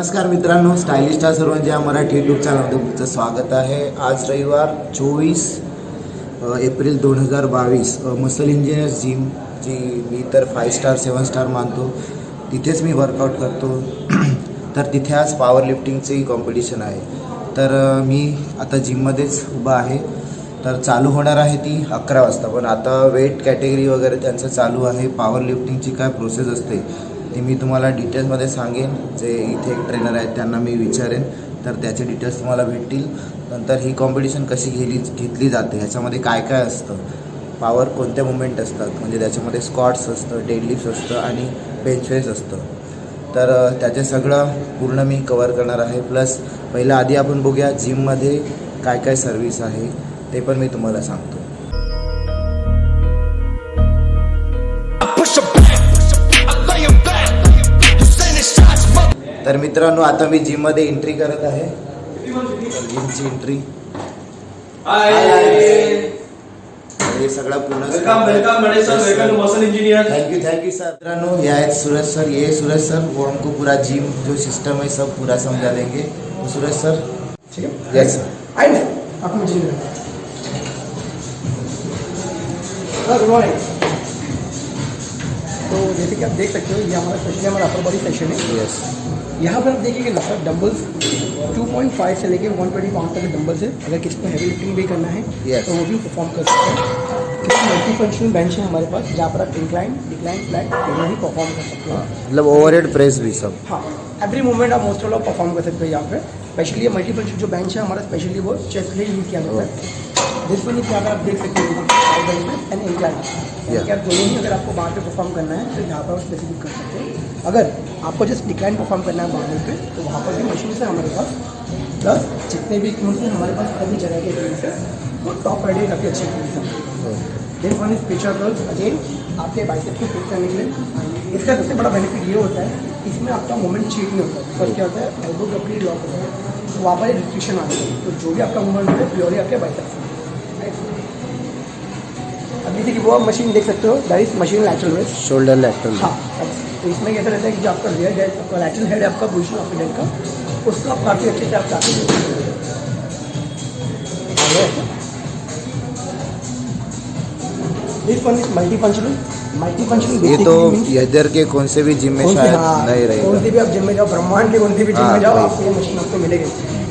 नमस्कार मित्रांनो, stylish star सर्वांचे या मराठी यूट्यूब चॅनलमध्ये तुमचं स्वागत आहे। आज रविवार 24 एप्रिल 2022 मसल इंजिनियर्स जिम, जी मी तर 5 स्टार 7 स्टार मानतो, तिथेच मी वर्कआउट करतो। तर तिथे आज पॉवर लिफ्टिंगची कॉम्पिटिशन आहे। तर मी आता जिममध्येच उभा आहे। तर चालू होणार आहे ती 11 वाजता, पण आता वेट कॅटेगरी वगैरे त्यांचं चालू आहे। पॉवर लिफ्टिंगची काय प्रोसेस असते ते मी तुम्हाला डिटेल्समध्ये सांगेन। जे इथे एक ट्रेनर आहेत त्यांना मी विचारेन, तर त्याचे डिटेल्स तुम्हाला भेटतील। नंतर ही कॉम्पिटिशन कशी घेतली जाते, ह्याच्यामध्ये काय काय असतं, पॉवर कोणत्या मुवमेंट असतात, म्हणजे त्याच्यामध्ये स्क्वॉट्स असतं, डेडलिफ्ट असतं आणि बेंच प्रेस असतं। तर त्याचे सगळं पूर्ण मी कवर करणार आहे। प्लस पहिलं आधी आपण बघूया जिममध्ये काय काय सर्व्हिस आहे ते पण मी तुम्हाला सांगतो। तर मित्रांनो, आता मी जिममध्ये एंट्री करत आहे। जिमची एंट्री हे सगळं पूर्ण welcome muscle engineer. Thank you sir. मित्रांनो, ये है सूरज सर। ये सूरज सर वो हमको पूरा जिम जो सिस्टम है सब पूरा समझा देंगे। तो सूरज सर, ठीक है, यस सर। आइए आप मुझे गुड मॉर्निंग। तो जैसे कि आप देख सकते हो, ये हमारा स्पेशली हमारा अपर बॉडी सेक्शन है। यस, यहाँ पर आप देखिए कि लगभग डंबल्स 2.5 से लेके 120 पाउंड तक के डंबल्स है। अगर किसी को हैवी लिफ्टिंग भी करना है Yes. तो वो भी परफॉर्म कर सकते हैं। क्योंकि मल्टी फंक्शनल बेंच है हमारे पास, जहाँ पर आप इंक्लाइन डिक्लाइन फ्लैट दोनों ही परफॉर्म कर सकते हो। मतलब ओवरहेड प्रेस भी सब। हाँ, एवरी मूवमेंट आप मोस्ट ऑफ लोग परफॉर्म कर सकते हो यहाँ पे। स्पेशली ये मल्टी फंक्शन जो बेंच है हमारा, स्पेशली वो चेस्ट के लिए यूज़ किया जाता है। जिस पर यहाँ पर आप देख सकते हो एंड इंक्लाइन, आप दोनों ही अगर आपको बाहर पे परफॉर्म करना है तो यहाँ पर स्पेसिफिक कर सकते हो। अगर आपको जस्ट डिक्लाइन परफॉर्म करना है बाहर पे, तो वहाँ पर भी मशीन है हमारे पास। प्लस जितने भी इक्विपमेंट्स हैं हमारे पास, सभी जगह के इक्विपमेंट्स है, वो टॉप रेडी काफ़ी अच्छे इक्विपमेंट्स हैं। Then one is preacher curls, again आपके बाइसेप्स को फिट करने के लिए। इसका सबसे बड़ा बेनिफिट ये होता है, इसमें आपका मोमेंट चीट नहीं होता। बिकॉज क्या होता है, एल्बो कंप्लीट लॉक होता है, तो वहाँ पर रिस्ट्रिक्शन आती है। तो जो भी आपका मूवमेंट होता है प्योरली आपके बाइसेप्स में। अब जैसे कि वो आप मशीन देख सकते हो, that is machine lateral rest, shoulder lateral. हाँ, तो इसमें कैसा रहता है कि जो आपका रियर हेड, आपका लैटरल हेड है, आपका पोजिशन ऑफ हेड का, उसको आप काफ़ी अच्छे से आप काफ़ी this one is multi functional. ये तो इधर के कौन से भी जिम में शायद नहीं रहेगा। कौन से भी आप जिम में जाओ, ब्रह्मांड के कौन से भी जिम हाँ, में जाओ, वही। आपको ये मशीन आपको मिलेगी।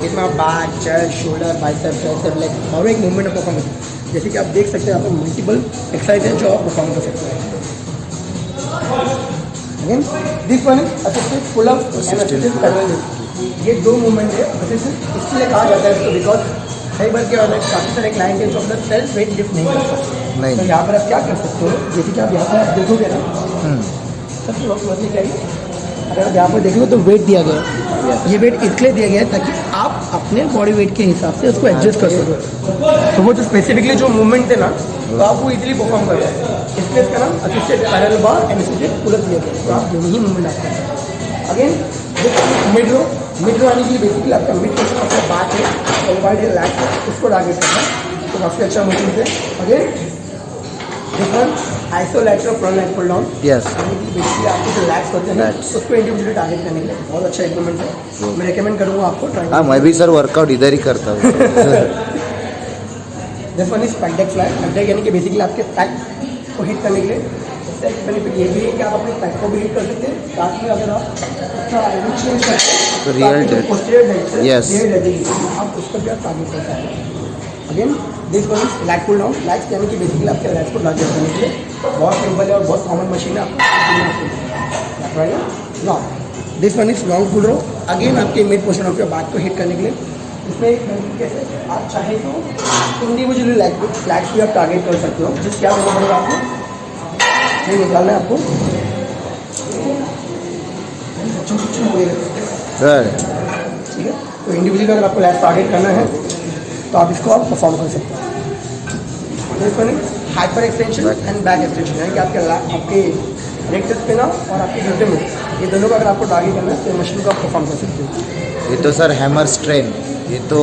इसमें आप back, chest, shoulder, biceps, tricep, leg और एक मूवमेंट आप परफॉर्म करते हैं। जैसे कि आप देख सकते हैं, यहाँ पर मल्टीपल एक्सरसाइज है जो आप परफॉर्म कर सकते हैं। Again this one is assisted pull up and assisted paddle lift. ये दो मूवमेंट है असिस्टेड, इसलिए कहा जाता है इसको, बिकॉज कई बार क्या होता है, काफ़ी सारे क्लाइंट हैं जो अपना सेल्फ वेट लिफ्ट नहीं कर सकते। नहीं। तो यहाँ पर आप क्या कर सकते हो, जैसे कि आप यहाँ पर आप देखोगे ना, सबसे मतलब क्या है, अगर आप यहाँ पर देखोगे तो वेट दिया गया है। ये वेट इसलिए दिया गया है ताकि आप अपने बॉडी वेट के हिसाब से उसको एडजस्ट कर सको। तो वो जो स्पेसिफिकली जो मूवमेंट है ना, तो आप वो इजीली परफॉर्म कर सकते हैं। इसलिए इसका नाम assisted parallel bar and assisted pull up दिया गया है। तो आप दोनों ही मूवमेंट आप कर सकते हैं। अगेन मिड रो आने के लिए बेसिकली आपका मिड पोर्शन आपका बैक है, ओवरवाइड है, लैट है, उसको टारगेट करना है, तो काफ़ी अच्छा मूवमेंट है। Again this one isolateral front leg pull down. Yes, basically आपको जो लैग्स होते हैं उसको इंडिविजुअली टारगेट करने के लिए बहुत अच्छा इक्विपमेंट है। मैं रेकमेंड करूँगा आपको ट्राई। हाँ, मैं भी सर वर्कआउट इधर ही करता हूँ। This one is pack deck fly. Pack deck यानी कि बेसिकली आपके पैक को हिट करने के लिए। इससे एक बेनिफिट ये भी है कि आप अपने पैक को भी हिट कर सकते हैं, साथ में अगर आप चेंज करते हैं तो रियल डेड, yes, आप उसको भी आप टारगेट कर सकते हैं। Again this one is leg pull down. Legs यानी कि बेसिकली आपके लैग्स को टारगेट करने के लिए बहुत सिंपल है और बहुत कॉमन मशीन है। आपको this one is long pull row. Again आपके mid portion of your back को हिट करने के लिए। इसमें एक कैसे आप चाहे तो इंडिविजुअली लैग्स भी आप टारगेट कर सकते हो। जिस क्या करना पड़ेगा आपको, ये निकालना है आपको सर। ठीक है। तो इंडिविजुअली अगर आपको लैग्स टारगेट करना है तो आप इसको आप परफॉर्म कर सकते हैं। Hyper extension and back extension, यानी कि आपके रेक्टस पे ना और आपके घुटने में, ये दोनों का अगर आपको टारगेट करना है तो मशीन को आप परफॉर्म कर सकते हो। ये तो सर हैमर स्ट्रेन, ये तो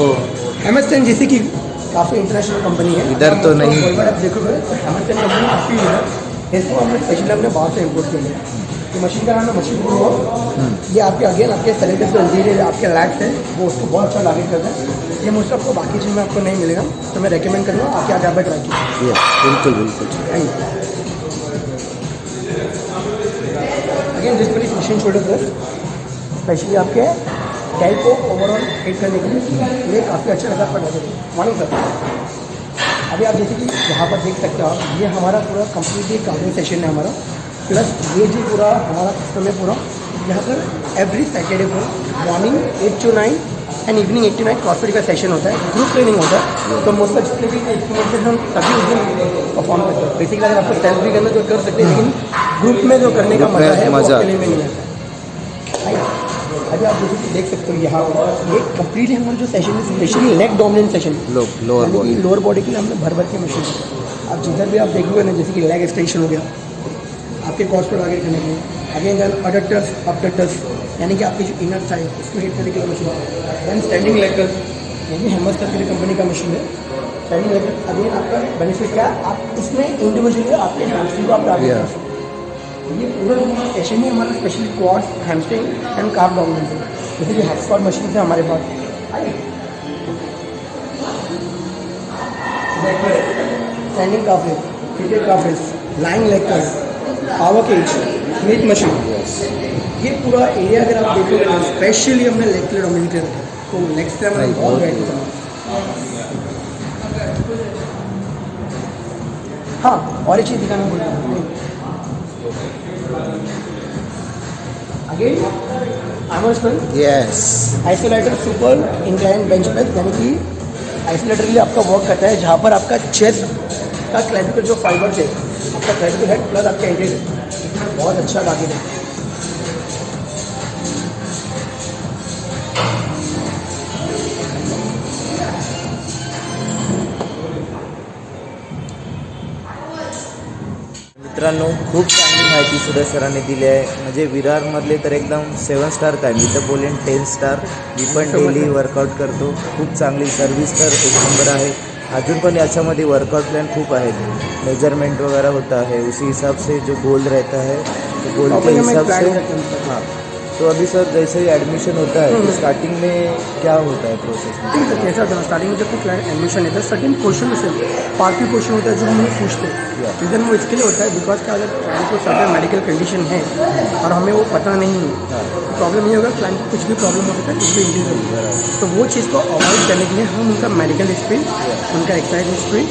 हैमर स्ट्रेन जैसे कि काफ़ी इंटरनेशनल कंपनी है, इधर तो नहीं। आप देखोगे तो हैमर स्ट्रेन कंपनी काफ़ी है, इसको हमने स्पेशली बाहर से इम्पोर्ट किया है। ये मशीन का नाम है मशीन प्रो। ये आपके अगेन आपके सेलेक्टेड जो इंटीरियर आपके लैक्स है वो उसको बहुत अच्छा टारगेट करता है। ये मोस्ट आपको बाकी चीज़ में आपको नहीं मिलेगा, तो मैं रेकमेंड करूँगा आपके यहाँ पे ट्राई कीजिए। बिल्कुल बिल्कुल। Again this one is machine shoulder press, specially आपके टाइप को ओवरऑल हिट करने के लिए ये काफ़ी अच्छा लगा आपका टारगेट। मॉर्निंग सर, अभी आप जैसे कि यहाँ पर देख सकते हो आप, ये हमारा पूरा कम्प्लीटली कार्डियो सेशन है हमारा, प्लस ये जो पूरा हमारा सिस्टम है पूरा यहाँ पर एवरी सैटरडे को morning 8 to 9 and evening 8 to 9 CrossFit का सेशन होता है, ग्रुप ट्रेनिंग होता है। तो मोस्ट ऑफ जितने भी एक्सपीरियंस हम तभी उस दिन परफॉर्म करते हैं। बेसिकली अगर आपको सेल्फ भी करना तो कर सकते हैं, लेकिन ग्रुप में जो करने का मजा है वो अकेले में नहीं आता है। अभी आप जैसे कि देख सकते हो यहाँ पर ये कंप्लीट हमारा जो सेशन है specially leg dominant session, lower body के लिए हमने भर के मशीन है। आप जिधर भी आप देखोगे ना, जैसे कि लेग एक्सटेंशन हो गया आपके कॉस्ट पर आगे करने के लिए, अगेन अडक्टर्स अपडक्टर्स यानी कि आपकी जो इनर थाई उसको हिट करने के लिए मशीन है। दैन स्टैंडिंग लेग कर्ल यानी हेमस करके कंपनी का मशीन है। स्टैंडिंग लेग कर्ल अगेन आपका बेनिफिट क्या है, आप इसमें इंडिविजुअली आपके हैमस्ट्रिंग को आप टारगेट कर सकते हैं। ये पूरा सेशन ही हमारा specially quads, hamstring and carb dominant है। जैसे कि हैक स्क्वाट मशीन है हमारे पास, standing calf, cricket calf, lying leg curl, power cage, Smith machine, ये पूरा एरिया अगर आप देखोगे ना स्पेशली हमने लेग के लिए डोमिनेट रखा है। तो नेक्स्ट टाइम हमें बहुत वैराइटी है। हाँ, और एक चीज़ दिखाना बोल रहा हूँ अगेन आमोस्टन yes, isolator super incline bench press, यानी कि आइसोलेटर के लिए आपका वर्क करता है जहाँ पर आपका चेस्ट का क्लैविकल जो फाइबर्स है आपका क्लैविकल हेड प्लस आपका एडेड है, बहुत अच्छा टारगेट है। मित्रांनो, खूप चांगली माहिती सुरेश सरांनी दिली आहे. म्हणजे विरारमधले तर एकदम 7 स्टार काय, मी तर बोलेन 10 स्टार. मी पण डेली वर्कआउट करतो. खूप चांगली सर्विस तर एक नंबर आहे. अजून पण याच्यामध्ये वर्कआउट प्लान खूप आहेत, मेजरमेंट वगैरह होता है, उसी हिसाब से जो गोल रहता है तो गोल के हिसाब से। हाँ, तो अभी सर जैसे ही एडमिशन होता है तो स्टार्टिंग में क्या होता है प्रोसेस? ठीक है, कैसा था स्टार्टिंग में जब कोई क्लाइंट एडमिशन लेता है सर्टेन क्वेश्चन से पार्टी क्वेश्चन होता है जो हम लोग पूछते हैं। रीज़न वो इसके लिए होता है बिकॉज क्या अगर क्लाइंट को सर्टेन मेडिकल कंडीशन है और हमें वो पता नहीं है, प्रॉब्लम ये होगा क्लाइंट को कुछ भी प्रॉब्लम हो सकता है, कुछ भी इंजरी हो, तो वो चीज़ को अवॉइड करने के लिए हम उनका मेडिकल हिस्ट्री, उनका एक्सरसाइज हिस्ट्री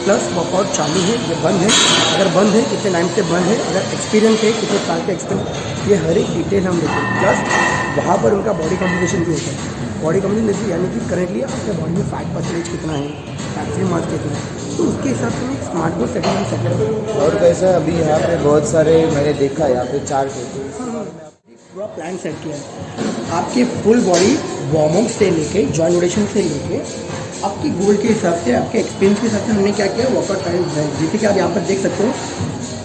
प्लस वर्कआउट चालू है या बंद है, अगर बंद है कितने टाइम से बंद है, अगर एक्सपीरियंस है कितने साल का एक्सपीरियंस, ये हर एक डिटेल हम देते हैं। प्लस वहाँ पर उनका बॉडी कम्पोजिशन भी होता है। बॉडी कम्पोजिशन यानी कि करेंटली आपके बॉडी में फैट परसेंटेज कितना है, फैट फ्री मास कितना है, तो उसके हिसाब से मैं स्मार्ट बोर्ड सेटिंग सेट करता हूँ। और कैसा अभी यहाँ पे बहुत सारे मैंने देखा यहाँ पे चार्ट होते पूरा प्लान सेट किया है आपकी फुल बॉडी वार्म अप से लेके जॉइंट रोटेशन से लेके आपकी गोल के हिसाब से, आपके एक्सपीरियंस के हिसाब से हमने क्या किया वर्कआउट टाइम है। जैसे कि आप यहाँ पर देख सकते हो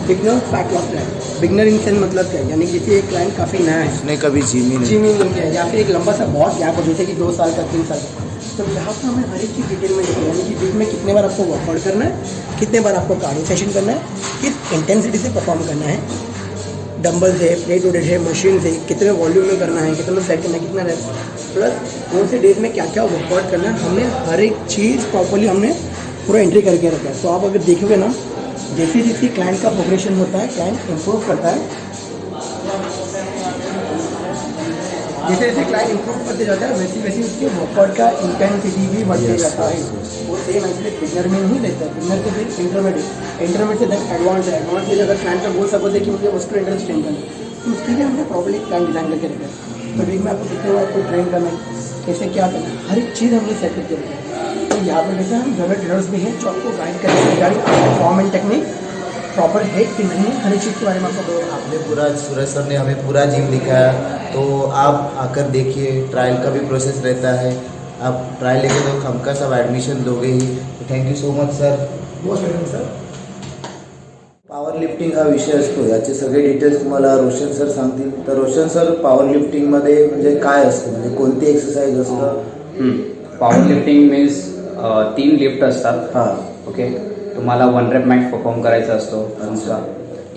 beginner fat loss plan. Beginner in sense मतलब क्या है, यानी कि जैसे एक क्लाइंट काफ़ी नया है, उसने कभी जिम ही जिम ही नहीं किया है या फिर एक लंबा सा बहुत गैप हो जैसे कि 2 साल का 3 साल का, तो यहाँ पर हमें हर एक चीज़ डिटेल में देखिए, यानी कि वीक में कितने बार आपको वर्कआउट करना है, कितने बार आपको कार्डियो सेशन करना है, किस इंटेंसिटी से परफॉर्म करना है, डंबल है, प्लेट लोडेड है, मशीन है, कितने वॉल्यूम में करना है, कितना सेट करना है, कितना रेस्ट, प्लस कौन से डेज में क्या क्या वर्कआउट करना है, हमने हर एक चीज़ प्रॉपर्ली हमने पूरा एंट्री करके रखा है। तो आप अगर देखोगे ना जैसे जैसे क्लाइंट का प्रोग्रेशन होता है, क्लाइंट इम्प्रूव करता है, जैसे जैसे क्लाइंट इम्प्रूव करते जाता है वैसे वैसे उसके वर्कआउट का इंटेंसिटी भी बढ़ते जाता है। वो सेम एक्चुअली बिगनर में नहीं लेता है, बिगनर से फिर इंटरमीडिएट से देन एडवांस है, एडवांस से अगर क्लाइंट का गोल सपोज है कि मुझे उसको इंटरेस्ट ट्रेन करना है, तो उसके लिए हमने प्रॉपर्ली प्लान डिजाइन करके रखा है। तो वीक में आपको कितने बार आपको ट्रेन करना है, कैसे क्या करना है, हर एक चीज़ हमने सेट करके रखा है। तो यहाँ पर जैसे हम जनरल ट्रेनर्स भी हैं जो आपको गाइड करेंगे regarding form and technique proper है कि नहीं, हर एक चीज़ के बारे में आपको बताओ। आपने पूरा, सूरज सर ने हमें पूरा जिम दिखाया, तो आप आकर देखिए, ट्रायल का भी प्रोसेस रहता है, आप ट्रायल लेके तो हमका सब एडमिशन दोगे ही। तो thank you so much sir. Most welcome sir. Power lifting हा विषय असतो, याचे सगळे डिटेल्स तुम्हाला रोशन सर सांगतील. तर रोशन सर, पॉवर लिफ्टिंगमध्ये म्हणजे काय असतं, म्हणजे कोणती एक्सरसाइज असतं? पॉवर लिफ्टिंग मीन्स 3 लिफ्ट असतात. हां, ओके, तुम्हाला 1 रेप मॅक्स परफॉर्म करायचा असतो तुमचा.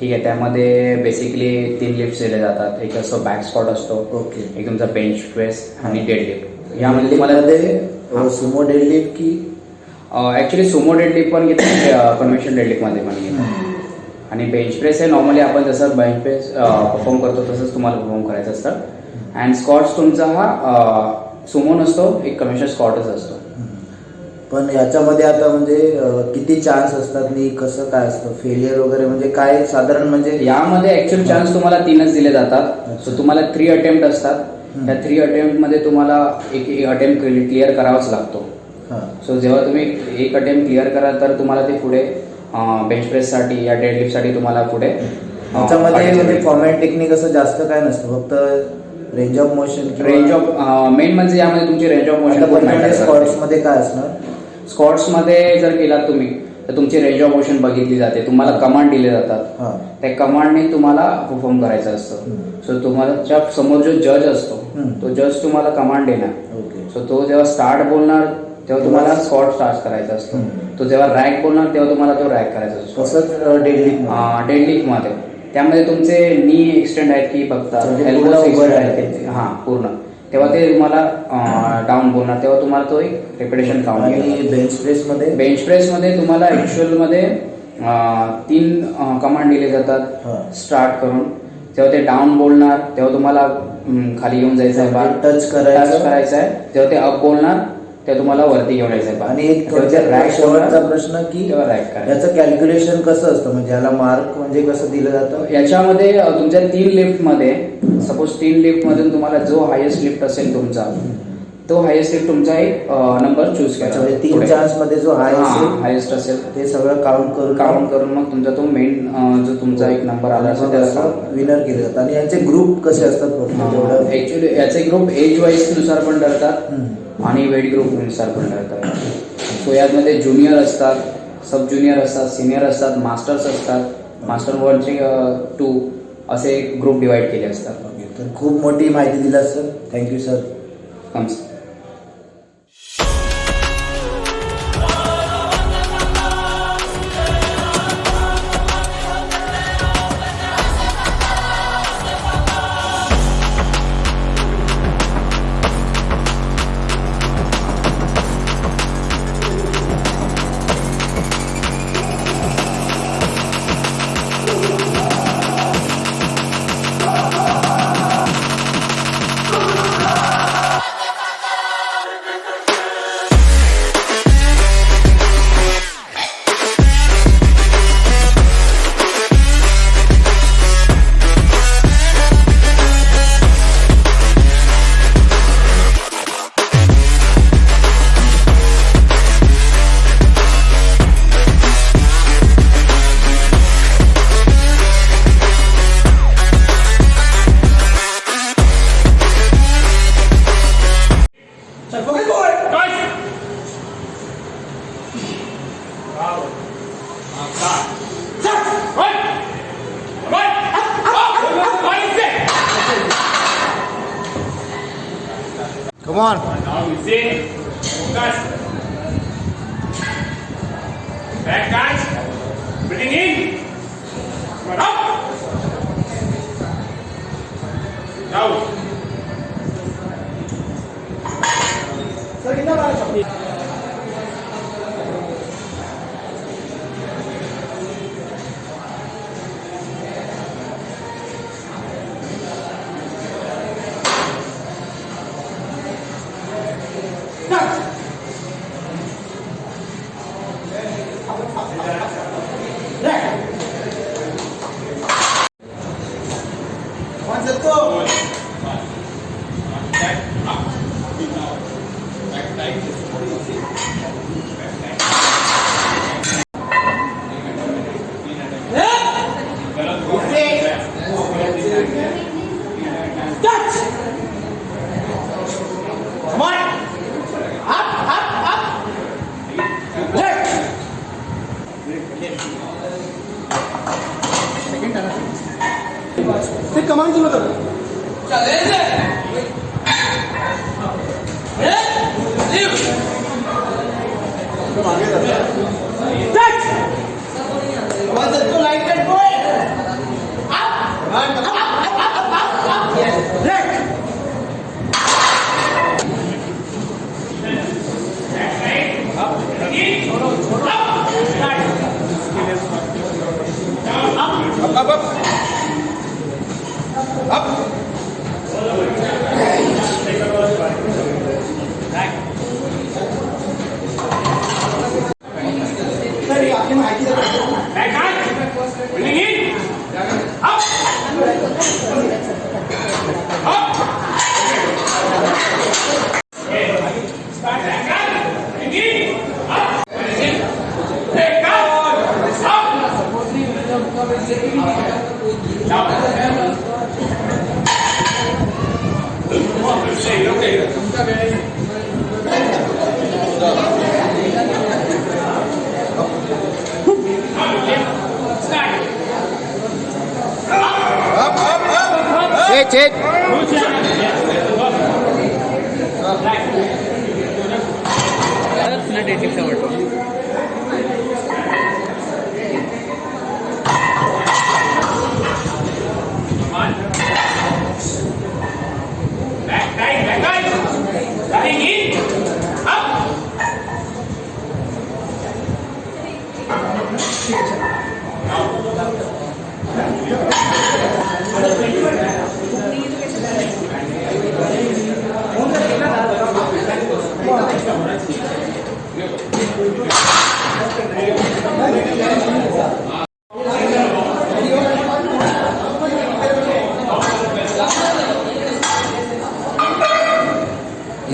ठीक आहे. त्यामध्ये बेसिकली 3 लिफ्ट दिले जातात. एक असतो बॅक स्क्वॉट असतो, ओके. एक तुमचा बेंच प्रेस आणि डेडलिफ्ट. यामध्ये तुम्हाला मध्ये सुमो डेडलिफ्ट की ॲक्च्युली सुमो डेडलिफ्ट पण घेतात, कन्व्हेन्शनल डेडलिफ्टमध्ये पण घेतात. आणि बेंच प्रेस हे नॉर्मली आपण जसं बेंच प्रेस परफॉर्म करतो तसंच तुम्हाला परफॉर्म करायचं असतं. अँड स्क्वॉट्स तुमचा हा सुमो नसतो, एक कन्व्हेन्शनल स्क्वॉटच असतो. पण याच्यामध्ये आता म्हणजे किती चान्स असतात आणि कसं काय असतं फेलियर वगैरे म्हणजे काय साधारण म्हणजे यामध्ये ऍक्च्युअल चान्स तुम्हाला 3च दिले जातात. सो तुम्हाला 3 अटेम्प्ट असतात. त्या 3 अटेम्प्ट मध्ये तुम्हाला एक अटेम्प्ट क्लिअर करावाच लागतो. हां सो जेव्हा तुम्ही एक अटेम्प्ट क्लिअर कराल तर तुम्हाला ते पुढे बेंच प्रेससाठी या डेडलिफ्टसाठी तुम्हाला पुढे याच्यामध्ये म्हणजे फॉर्मॅट टेक्निक असं जास्त काय नसतं, फक्त range of motion range of main म्हणजे यामध्ये तुमची रेंज ऑफ मोशन स्क्वॉट्स मध्ये काय असणार. स्क्वॉट्समध्ये जर केलात तुम्ही तर तुमची रेंज ऑफ मोशन बघितली जाते. तुम्हाला कमांड दिले जातात. हां त्या कमांडने तुम्हाला परफॉर्म करायचं असतं. सो तुम्हाला समोर जो जज असतो तो जज तुम्हाला कमांड देणार. ओके. सो तो जेव्हा स्टार्ट बोलणार तेव्हा तुम्हाला स्क्वॉट स्टार्ट करायचा असतो. तो जेव्हा रॅक बोलणार तेव्हा तुम्हाला तो रॅक करायचा असतो. तसंच डेडलिफ्ट मध्ये त्यामध्ये तुमचे नी एक्सटेंड आहेत की बघता म्हणजे एल्बोज पूर्ण एक्सटेंड उभं आहेत हां पूर्ण, तेव्हा ते तुम्हाला डाऊन बोलणार तेव्हा तुम्हाला तो एक रेपिटेशन काउंट. आणि बेंच प्रेस मध्ये तुम्हाला ऍक्च्युअल मध्ये 3 कमांड दिले जातात स्टार्ट करून. जेव्हा ते डाऊन बोलणार तेव्हा तुम्हाला खाली घेऊन जायचं आहे, टच करायचं आहे. जेव्हा ते अप बोलणार तेव्हा तुम्हाला वरती घेऊन यायचं आहे. आणि एक रॅक शेवटचा प्रश्न की तेव्हा रॅक करायचं. याचं कॅल्क्युलेशन कसं असतं म्हणजे याला मार्क म्हणजे कसं दिलं जातं. याच्यामध्ये तुमच्या 3 लिफ्टमध्ये सपोज 3 लिफ्टमधून तुम्हाला जो हायेस्ट लिफ्ट असेल तुमचा तो हायेस्ट लिफ्ट तुमचा एक नंबर चूज म्हणजे करायचा. 3 चान्स मध्ये जो हायेस्ट असेल ते सगळं काउंट करून मग तुमचा तो मेन जो तुमचा एक नंबर आला असेल त्याचा विनर केले जातात. आणि यांचे ग्रुप कसे असतात. ऍक्च्युली याचे ग्रुप एज वाईज नुसार पण ठरतात आणि वेट ग्रुप नुसार पण ठरतात. सो यामध्ये ज्युनियर असतात, सब ज्युनियर असतात, सिनियर असतात, मास्टर्स असतात. मास्टर 1 ते 2 असे ग्रुप डिवाइड केले असतात. तर खूप मोठी माहिती दिला sir. Thank you sir. Comes Come on. Now you see, focus. Back touch. Breathing in. Come on, up. Down. Sir कितना बार चौकी कमांड सुनो कर लाइट कट चेक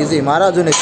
इझी मारा अजून एक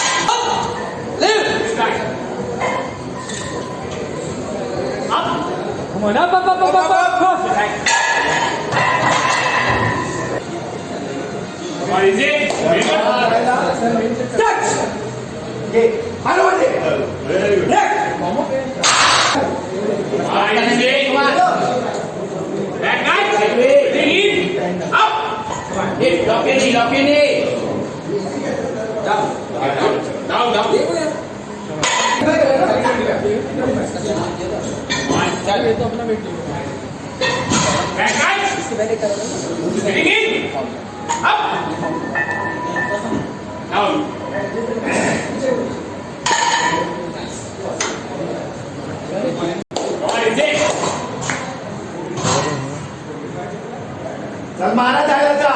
चल मारा जाएगा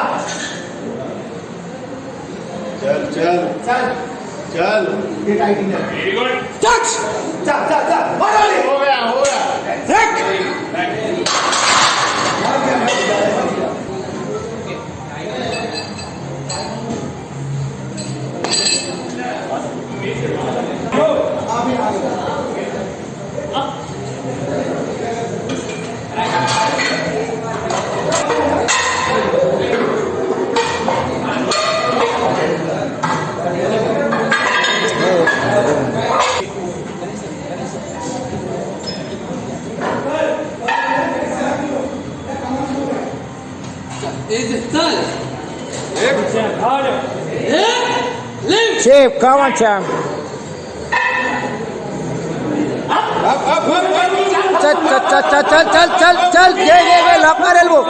चल चल चल चल ये टाइटिंग है वेरी गुड चल चल चल चल मारो हो गया शेप come on champ चल चल चल चल चल चल चल चल ये लॉक मार एल्बो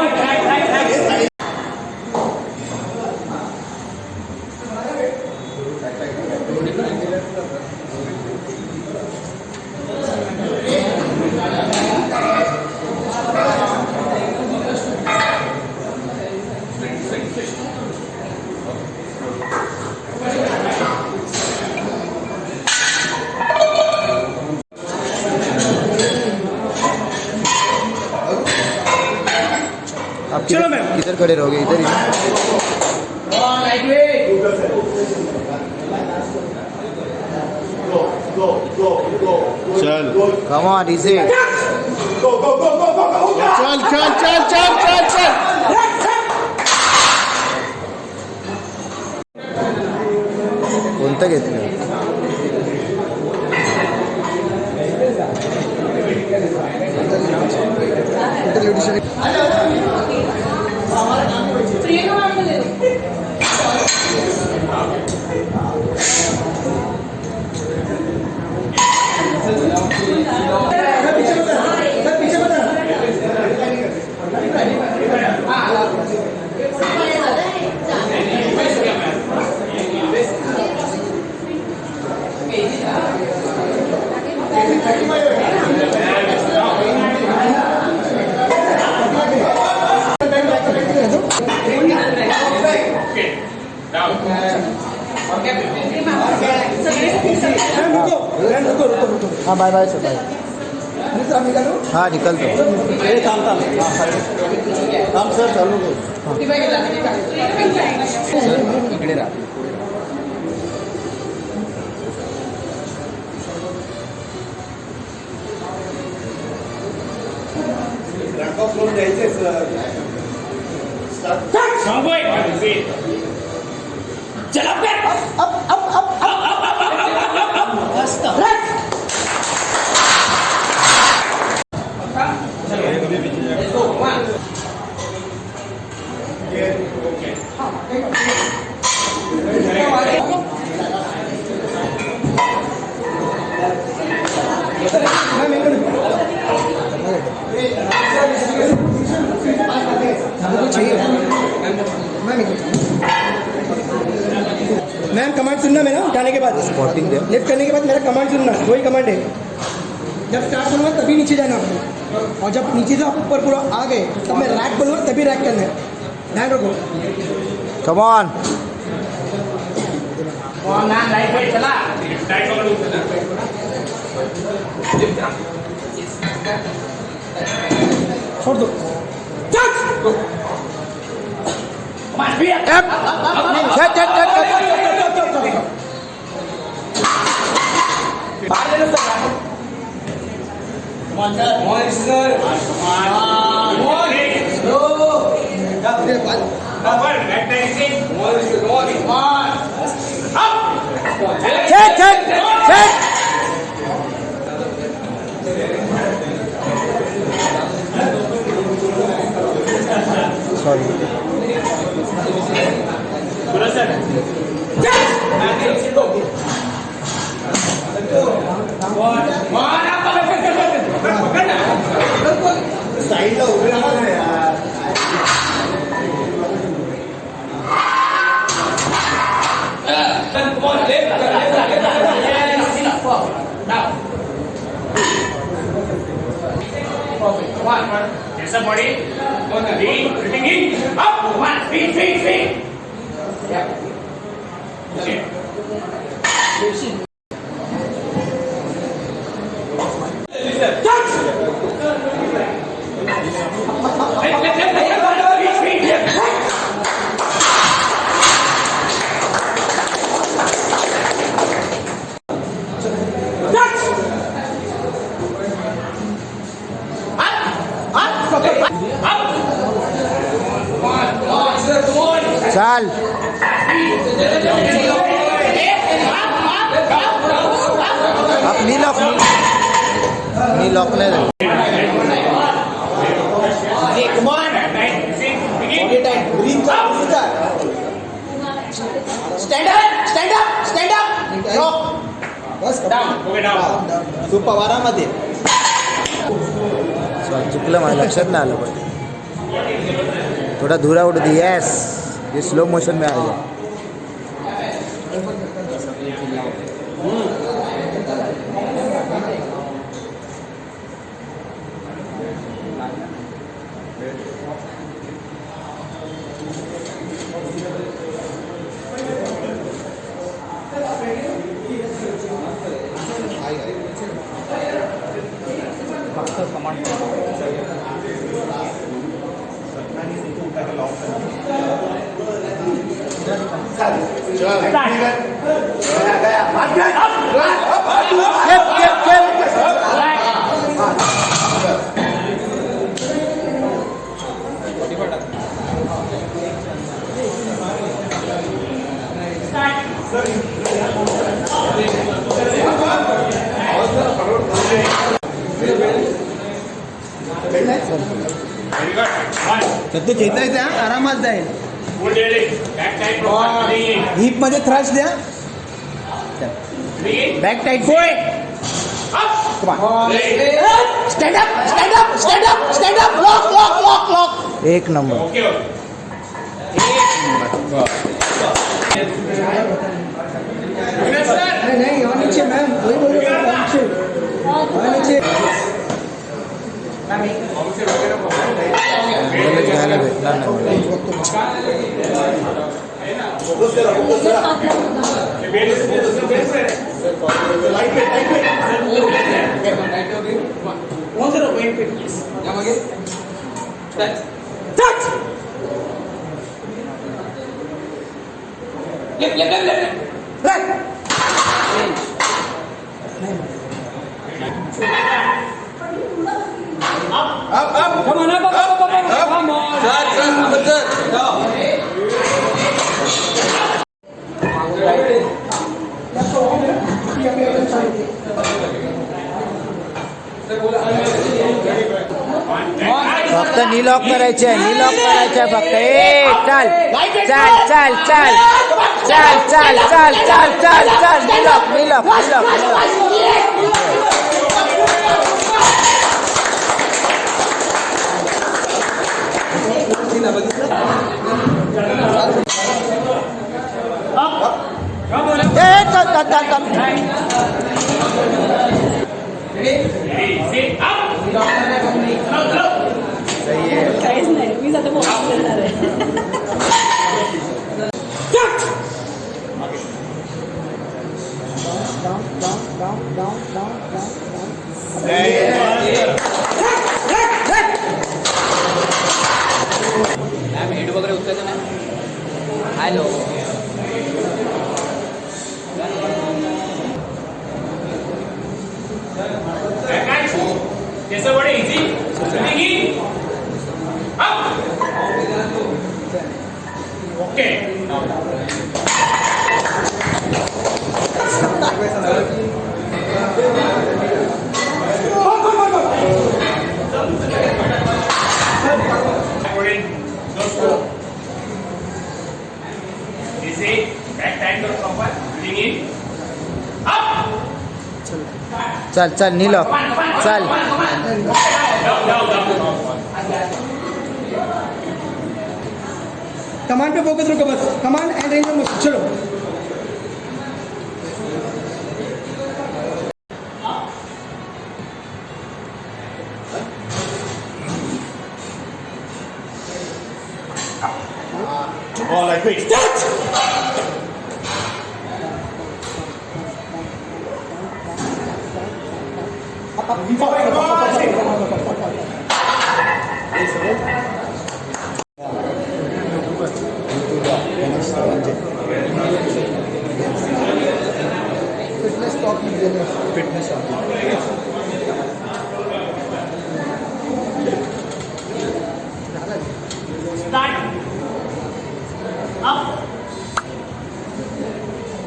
आप किधर खड़े रहोगे इधर ही चल कम ऑन इजी चल चल चल चल चल चल कोणतं घेतलं हाँ बाय बाय सर बाय हाँ निकलतो सर चालू इकडे राहा Strong boy. One, see. चला पे अप मस्त मैम कमांड सुनना मेरा उठाने के बाद स्पॉटिंग दे लिफ्ट करने के बाद मेरा कमांड सुनना वही कमांड है जब स्टार्ट करूँगा तभी नीचे जाना आपको और जब नीचे से आप ऊपर पूरा आ गए तब मैं रैक बोलूँगा तभी रैक करना है ध्यान रखो कम ऑन Tight पकड़ो. छोड़ दो Back time, see. सॉरी बोलो सर. साईडला उभे राहा ना यार. Yes, body. Breathing in. Up. One. Feet. Okay. चाल आप नी लॉक नाही झाली. तू पवारामध्ये चुकलं माझ्या लक्षात नाही आलं पण थोडा धुरा उडू दे. येस ये स्लो मोशन में आ गया. Very good. One. तर तू खेचायचं आरामात जाईल Hold your leg. Back tight. Breathing in. Hip मध्ये थ्रस्ट द्या Breathing in. Back tight boy Up. Leg. Stand up lock एक नंबर. Okay. Good, sir. नहीं और नीचे मैम वही बोल रहे हो नीचे और नीचे ॲम्ब्युलन्स घ्यायला भेटणार नाही मला. Up. Come on, up. Come on. फक्त नी लॉक करायचे आहे, नी लॉक करायचे आहे फक्त. ए चाल चाल चाल चाल चाल चाल चाल चाल चाल चाल नी लॉक नी लॉक नी लॉक. ए चल चल चल चल. Sit up. Slow. काहीच नाही मी आता मोबाईल करणार आहे. मॅम हेड वगैरे उचलायचं नाही. Hello. Yes, sir. What is easy? Breathing in. Up. Okay. Easy. Back time to proper. Breathing in. Up. चल चल नी लॉक चल. कमांड पे फोकस रखो बस. कमांड एंड रेंज में चलो. All right, wait. Start. Up.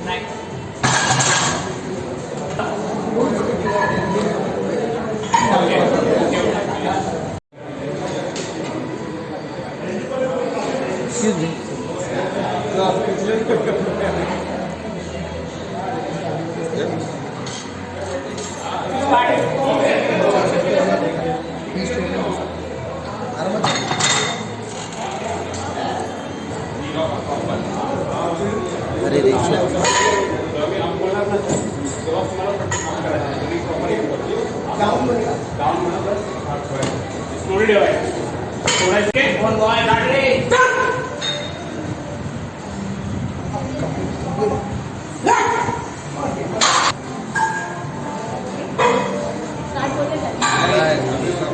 Right. Excuse me. अरे ratio Slowly divide. थोड़ा इसके one boy start रे. स्टार्ट बोलते जाते.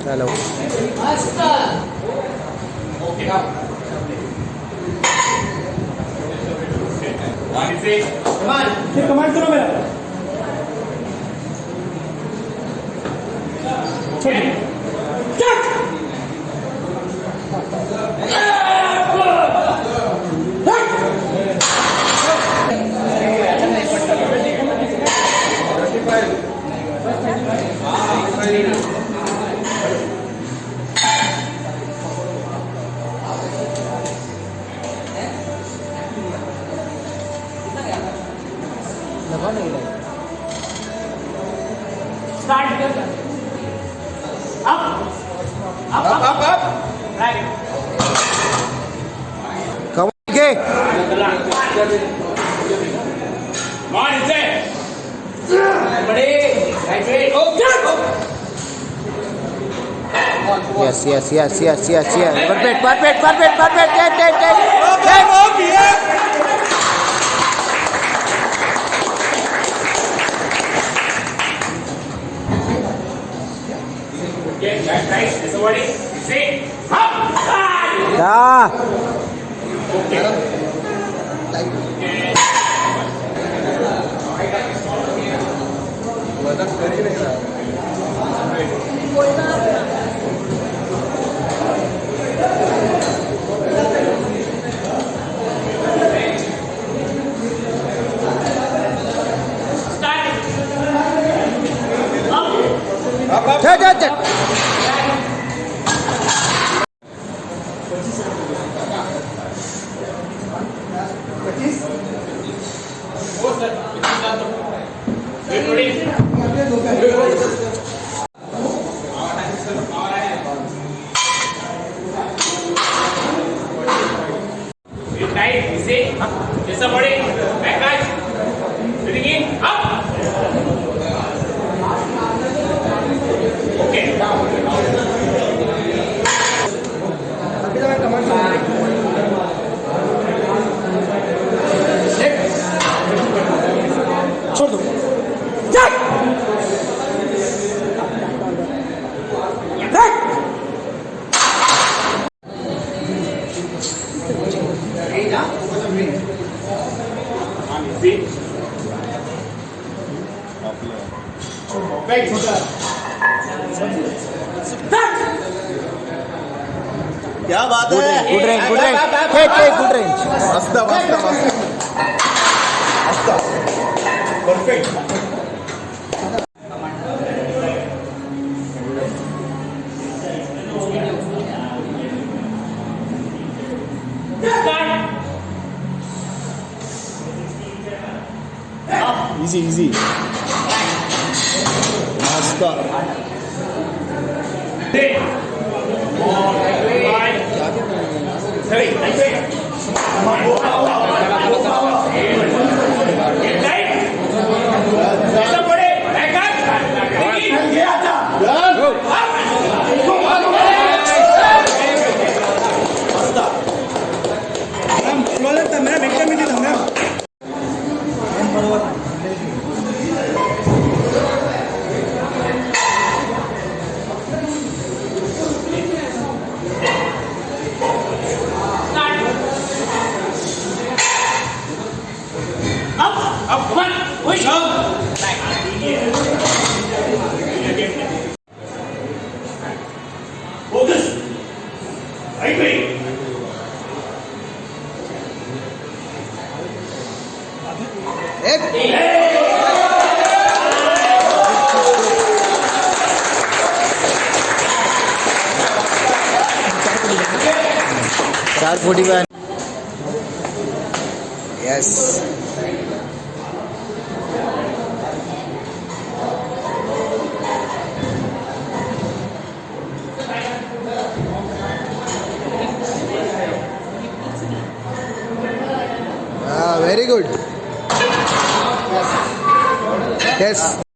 चलो. कमांड सुनो मेरा. Start. Up. Up. Right. Come on, okay. Come on, inside. Buddy. Right way. Oh, Yes. Perfect. Take. body. Sit. Up. Ah. क्या चल चल चल Tight. Sit. Just the body. Back guys. Sitting in. Up. Okay. अभी तक मैं command छोड़ दो Sit. Perfect. क्या बात है good range good range good range मस्त मस्त मस्त परफेक्ट Start. इजी इजी मस्त Sit. 5. 7. Get tight. Just the body. Back up. Sitting in. Up, come on, push. Focus. Right way. चार 41 यस वेरी गुड यस